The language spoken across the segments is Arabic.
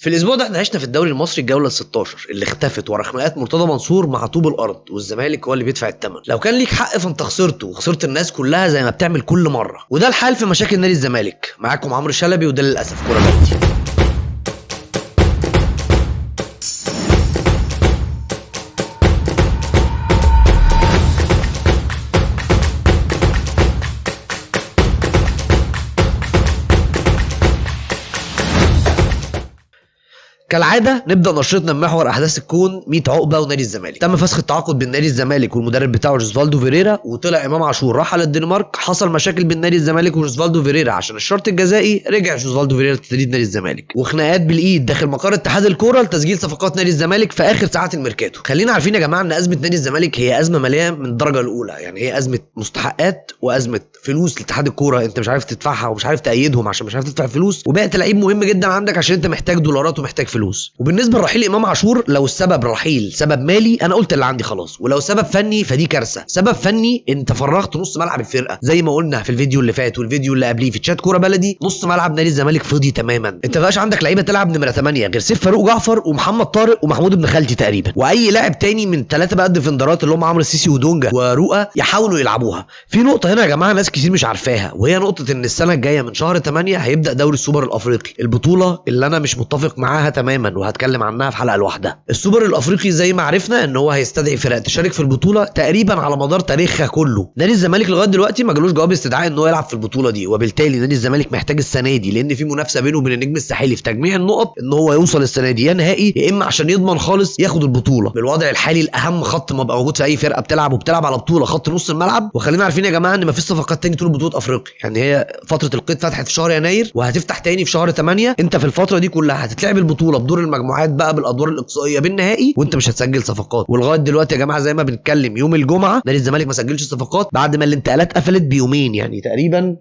في الاسبوع ده احنا عشنا في الدوري المصري الجوله ال 16 اللي اختفت ورا خناقات مرتضى منصور مع طوب الارض، والزمالك هو اللي بيدفع الثمن. لو كان ليك حق فانت خسرته وخسرت الناس كلها زي ما بتعمل كل مره، وده الحال في مشاكل نادي الزمالك. معاكم عمرو شلبي، وده للاسف كوره بلدي. كالعاده نبدا نشرتنا بمحور احداث الكون 100 عقبه ونادي الزمالك. تم فسخ التعاقد بين نادي الزمالك والمدرب بتاعه جوزفالدو فيريرا، وطلع امام عاشور راح على الدنمارك. حصل مشاكل بين نادي الزمالك وجوزفالدو فيريرا عشان الشرط الجزائي، رجع جوزفالدو فيريرا لتدريب نادي الزمالك. وخناقات بالايد داخل مقر اتحاد الكوره لتسجيل صفقات نادي الزمالك في اخر ساعات الميركاتو. خلينا عارفين يا جماعه ان ازمه نادي الزمالك هي ازمه ماليه من الدرجه الاولى، يعني هي ازمه مستحقات وازمه فلوس لاتحاد الكوره، انت مش عارف تدفعها ومش عارف تأيدهم عشان مش عارف تدفع فلوس، وبقت لعيب مهم جدا عندك عشان انت محتاج دولارات ومحتاج فلوس. وبالنسبه رحيل امام عاشور، لو السبب رحيل سبب مالي انا قلت اللي عندي خلاص، ولو سبب فني فدي كارثه. سبب فني، انت فرغت نص ملعب الفرقه زي ما قلنا في الفيديو اللي فات والفيديو اللي قبليه في تشات كوره بلدي. نص ملعب نادي الزمالك فاضي تماما، انت مبقاش عندك لعيبه تلعب نمره 8 غير سيف فاروق جعفر ومحمد طارق ومحمود ابن خالتي تقريبا، واي لاعب تاني من ثلاثه بقى ديفندرات اللي هم عمرو السيسي ودونجا ورؤى يحاولوا يلعبوها. في نقطه هنا يا جماعه ناس كتير مش عارفاها، وهي نقطه ان السنه الجايه من شهر 8 هيبدا دوري السوبر الافريقي، البطوله اللي انا مش متفق معاها تماما وهتكلم عنها في حلقه لوحدها. السوبر الافريقي زي ما عرفنا ان هو هيستدعي فرق تشارك في البطوله تقريبا على مدار تاريخها كله. نادي الزمالك لغايه دلوقتي ما جالوش جواب استدعاء ان هو يلعب في البطوله دي، وبالتالي نادي الزمالك محتاج السنه دي، لان في منافسه بينه وبين النجم الساحلي في تجميع النقط، ان هو يوصل السنه دي يا نهائي يا اما عشان يضمن خالص ياخد البطوله. بالوضع الحالي الاهم خط ما بقى موجود في اي فرقه وبتلعب على بطوله، خط نص الملعب. وخلينا عارفين يا جماعه ان ما فيش صفقات تاني طول بطوله افريقيا، يعني هي فتره القيد فتحت في شهر يناير وهتفتح تاني في شهر 8. انت في الفتره دي كلها هتتلعب البطوله بدور المجموعات بقى بالادوار الاقصائيه بالنهائي، وانت مش هتسجل صفقات. ولغايه دلوقتي يا جماعه زي ما بنتكلم يوم الجمعه نادي الزمالك ما سجلش صفقات بعد ما الانتقالات قفلت بيومين، يعني تقريبا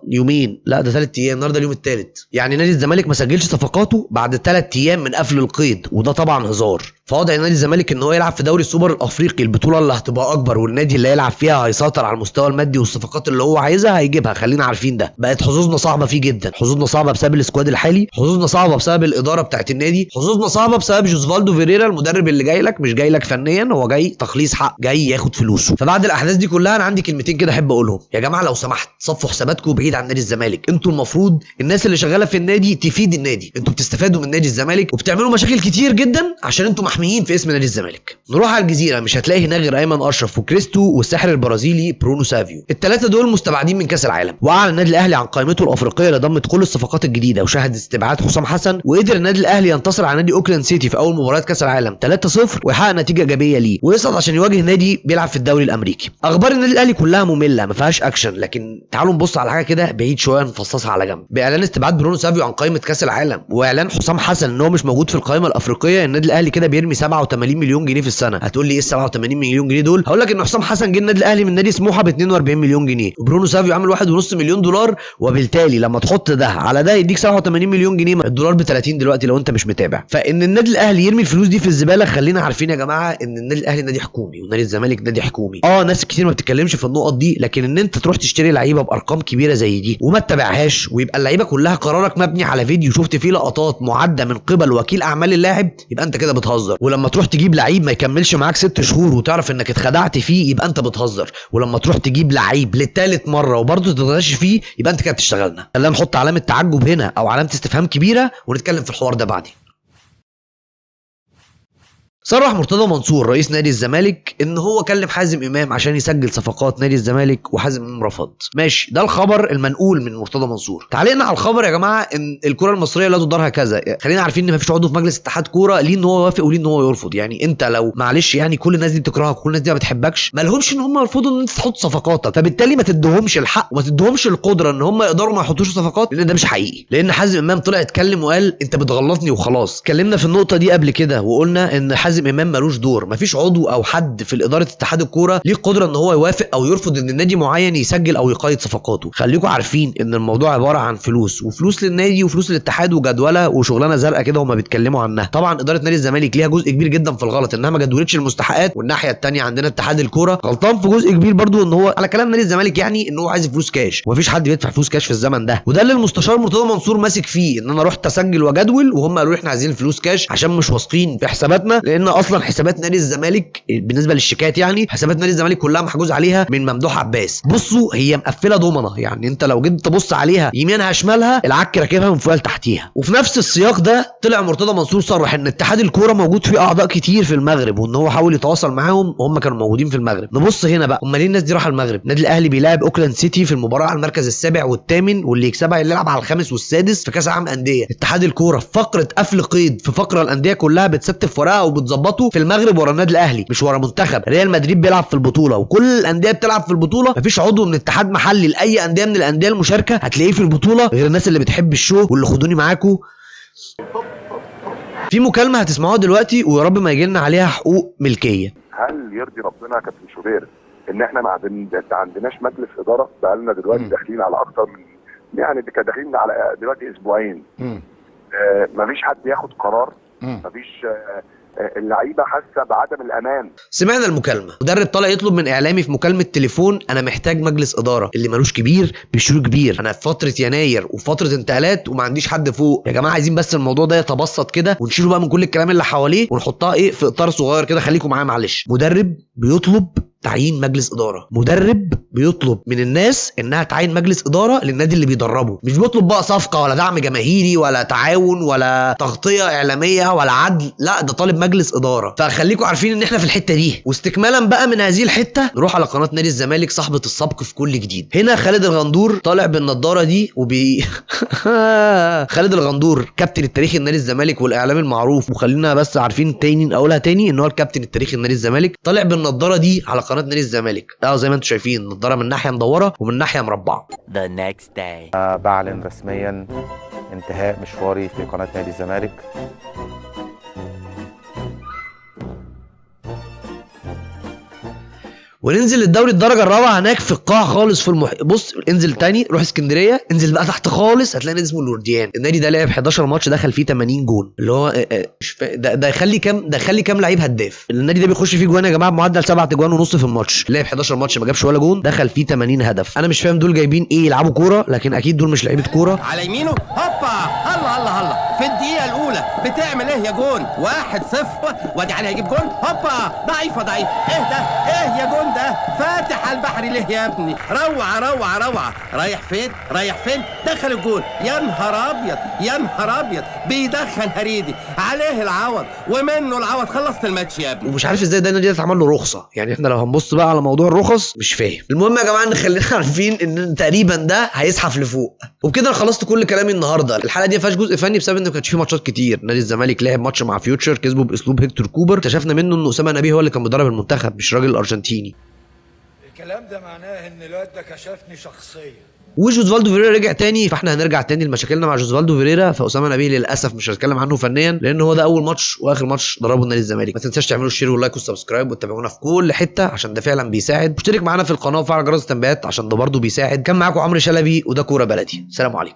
يومين، لا ده 3 ايام، النهارده اليوم الثالث. يعني نادي الزمالك ما سجلش صفقاته بعد 3 ايام من قفل القيد، وده طبعا هزار. فوضع نادي الزمالك ان هو يلعب في دوري السوبر الافريقي، البطوله اللي هتبقى اكبر والنادي اللي هيلعب فيها هيسيطر على المستوى المادي والصفقات اللي هو عايزها هيجيبها. خلينا عارفين ده بقت حظوظنا صعبه فيه جدا، حظوظنا صعبه بسبب السكواد الحالي، حظوظنا صعبه بسبب الاداره بتاعت النادي، حظوظنا صعبه بسبب جوزفالدو فيريرا المدرب اللي جاي لك مش جاي لك فنيا، هو جاي تخليص حق، جاي ياخد فلوسه. فبعد الاحداث دي كلها انا عندي كلمتين كده احب اقولهم. يا جماعه لو سمحت صفوا حساباتكم بعيد عن نادي الزمالك، انتوا المفروض الناس اللي شغاله في النادي تفيد النادي، انتوا بتستفادوا من نادي الزمالك وبتعملوا مشاكل كتير جدا عشان انتوا محميين في اسم نادي الزمالك. نروح على الجزيره، مش هتلاقي هنا غير ايمن اشرف وكريستو والساحر البرازيلي برونو سافيو، الثلاثه دول مستبعدين من كاس العالم. واعلن النادي الاهلي عن قائمته الافريقيه اللي ضمت كل الصفقات الجديده وشهدت استبعاد حسام حسن، وقدر النادي الاهلي ينتصر على نادي اوكلاند سيتي في اول مباراه كاس العالم 3-0 ويحقق نتيجه ايجابيه ليه ويصعد عشان يواجه نادي بيلعب في الدوري الامريكي. اخبار النادي الاهلي كلها ممله ما فيهاش اكشن، لكن تعالوا نبص على حاجه كده بعيد شويه نفصصها على جنب. باعلان استبعاد برونو سافيو عن قائمه كاس العالم واعلان حسام حسن ان هو مش موجود في القائمه الافريقيه، النادي الاهلي كده بيرمي 87 مليون جنيه في السنه. هتقول لي ايه ال 87 مليون جنيه دول؟ هقول لك ان حسام حسن جه النادي الاهلي من نادي سموحه ب 42 مليون جنيه، وبرونو سافيو عامل 1.5 مليون دولار، وبالتالي لما تحط ده على ده يديك 87 مليون جنيه، الدولار ب 30 دلوقتي لو انت مش متابع. فان النادي الاهلي يرمي الفلوس دي في الزباله، خلينا عارفين يا جماعه ان النادي الاهلي نادي حكومي ونادي الزمالك نادي حكومي. ناس كتير ما بتتكلمش في النقط دي، لكن ان انت تروح تشتري لعيبه بارقام كبيره زي دي وما تتابعهاش، ويبقى اللعيبه كلها قرارك مبني على فيديو شفت فيه لقطات معده من قبل وكيل اعمال اللاعب، يبقى انت كده بتهزر. ولما تروح تجيب لعيب ما يكملش معاك 6 شهور وتعرف انك اتخدعت فيه، يبقى انت بتهزر. ولما تروح تجيب لعيب للثالث مره وبرضه تتغش فيه، يبقى انت كده بتشتغلنا. خلينا نحط علامه تعجب هنا او علامه استفهام كبيره ونتكلم في الحوار ده بعدين. صرح مرتضى منصور رئيس نادي الزمالك ان هو كلم حازم امام عشان يسجل صفقات نادي الزمالك، وحازم امام رفض. ماشي، ده الخبر المنقول من مرتضى منصور. تعليقنا على الخبر يا جماعه ان الكره المصريه لا تدارها كذا، خلينا عارفين ان مفيش عضو في مجلس اتحاد كوره ليه ان هو يوافق وليه ان هو يرفض. يعني انت لو معلش يعني كل الناس دي بتكرهك وكل الناس دي ما بتحبكش، ما لهمش ان هم يرفضوا ان انت تحط صفقاتك، فبالتالي ما تديهمش الحق وما تديهمش القدره ان هم يقدروا ما يحطوش صفقات، لان ده مش حقيقي. لان حازم امام طلع اتكلم وقال انت بتغلطني وخلاص. اتكلمنا في النقطه دي قبل كده وقلنا ان حازم حازم امام ملوش دور، مفيش عضو او حد في اداره اتحاد الكوره ليه قدره ان هو يوافق او يرفض ان النادي معين يسجل او يقيد صفقاته. خليكم عارفين ان الموضوع عباره عن فلوس، وفلوس للنادي وفلوس للاتحاد وجدوله وشغلانه زرقاء كده هما بيتكلموا عنها. طبعا اداره نادي الزمالك ليها جزء كبير جدا في الغلط انها ما جدولتش المستحقات، والناحيه الثانيه عندنا اتحاد الكوره غلطان في جزء كبير برضو ان هو على كلام نادي الزمالك يعني ان هو عايز فلوس كاش، ومفيش حد بيدفع فلوس كاش في الزمن ده. وده اللي المستشار مرتضى منصور ماسك فيه، ان انا رحت اسجل واجدول وهم قالوا لي احنا عايزين فلوس كاش عشان مش واثقين في حساباتنا، لان اصلا حسابات نادي الزمالك بالنسبه للشيكات يعني حسابات نادي الزمالك كلها محجوز عليها من ممدوح عباس. بصوا هي مقفله ضمنه، يعني انت لو جيت تبص عليها يمينها شمالها العك راكبها من فوق لتحتيها. وفي نفس السياق ده طلع مرتضى منصور صرح ان اتحاد الكوره موجود فيه اعضاء كتير في المغرب، وان هو حاول يتواصل معاهم وهم كانوا موجودين في المغرب. نبص هنا بقى، امال ليه الناس دي راحه المغرب؟ النادي الاهلي بيلاعب اوكلاند سيتي في المباراه على المركز السابع والثامن، واللي يكسبها يلعب على الخامس والسادس في كاس العالم انديه. اتحاد الكوره في فقره قفل قيد في فقره الانديه كلها بتستف ورقها وبتظبطه في المغرب ورا النادي الاهلي مش ورا منتخب. ريال مدريد بيلعب في البطوله وكل الانديه بتلعب في البطوله، مفيش عضو من اتحاد محلي لاي انديه من الانديه المشاركه هتلاقيه في البطوله غير الناس اللي بتحب الشو واللي خدوني معاكم. في مكالمه هتسمعوها دلوقتي ويا رب ما يجي لنا عليها حقوق ملكيه. هل يرضي ربنا يا كابتن شوبير ان احنا ما عندناش مجلس اداره؟ بقى لنا دلوقتي داخلين على اكتر من يعني داخلين على دلوقتي اسبوعين. مفيش حد ياخد قرار، مفيش اللعيبه حاسه بعدم الامان. سمعنا المكالمه، مدرب طالع يطلب من اعلامي في مكالمه تليفون انا محتاج مجلس اداره، اللي ملوش كبير بيشيله كبير، انا في فتره يناير وفتره انتقالات وما عنديش حد فوق. يا جماعه عايزين بس الموضوع ده يتبسط كده ونشيله بقى من كل الكلام اللي حواليه ونحطها في اطار صغير كده. خليكم معايا معلش. مدرب بيطلب تعيين مجلس اداره، مدرب بيطلب من الناس انها تعين مجلس اداره للنادي اللي بيدربه، مش بيطلب بقى صفقه ولا دعم جماهيري ولا تعاون ولا تغطيه اعلاميه ولا عدل، لا ده طالب مجلس اداره. فخليكم عارفين ان احنا في الحته دي. واستكمالا بقى من هذه الحته نروح على قناه نادي الزمالك صاحبه السبق في كل جديد. هنا خالد الغندور طالع بالنضاره دي خالد الغندور كابتن التاريخي لنادي الزمالك والاعلام المعروف، وخلينا بس عارفين تاني اقولها تاني ان هو الكابتن التاريخي لنادي الزمالك، طالع بالنضاره دي على قناه نادي الزمالك. زي ما انتم شايفين النضاره من ناحيه مدوره ومن ناحيه مربعه. The next day. بعلن رسميا انتهاء مشواري في قناه نادي الزمالك. وننزل للدوري الدرجه الرابعه هناك في القاع خالص في بص انزل تاني روح اسكندريه، انزل بقى تحت خالص هتلاقي نادي اسمه الورديان. النادي ده لعب 11 ماتش دخل فيه 80 جون، اللي هو ده يخلي كام لعيب هداف. النادي ده بيخش فيه جوان يا جماعه بمعدل 7 جوان ونص في الماتش، لعب 11 ماتش ما جابش ولا جون، دخل فيه 80 هدف. انا مش فاهم دول جايبين ايه يلعبوا كوره، لكن اكيد دول مش لعيبه كوره. على يمينه هوبا الله الله الله في الدقيقه الاولى بتعمل ايه يا جون؟ 1-0 وادي علي هيجيب جون. هوبا ضعيف ايه ده؟ ايه يا جون ده؟ فاتح على البحر ليه يا ابني؟ روعه رايح فين؟ دخل الجول. يا نهار ابيض بيدخل هريدي عليه العوض ومنه العوض. خلصت الماتش يا ابني. ومش عارف ازاي ده النادي ده اتعمل له رخصه، يعني احنا لو هنبص بقى على موضوع الرخص مش فاهم. المهم يا جماعه ان خلينا عارفين ان تقريبا ده هيزحف لفوق. وبكده انا خلصت كل كلامي النهارده. الحلقه دي ما فيهاش جزء فني بسبب ان ما كانش فيه ماتشات كتير. نادي الزمالك لعب ماتش مع فيوتشر كسبه باسلوب هيكتور كوبر، اكتشفنا منه ان اسامه نبيه هو اللي كان بيدرب المنتخب مش راجل ارجنتيني. الكلام ده معناه ان الواد ده كشفني شخصيا. وجوزفالدو فيريرا رجع تاني، فاحنا هنرجع تاني لمشاكلنا مع جوزفالدو فيريرا. فاسامه نبيه للاسف مش هنتكلم عنه فنيا لان هو ده اول ماتش واخر ماتش دربه نادي الزمالك. ما تنساش تعملوا شير واللايك والسبسكرايب وتتابعونا في كل حته عشان ده فعلا بيساعد. اشترك معانا في القناه وفعل جرس التنبيهات عشان ده برده بيساعد. كان معاكم عمرو شلبي وده كوره بلدي. سلام عليكم.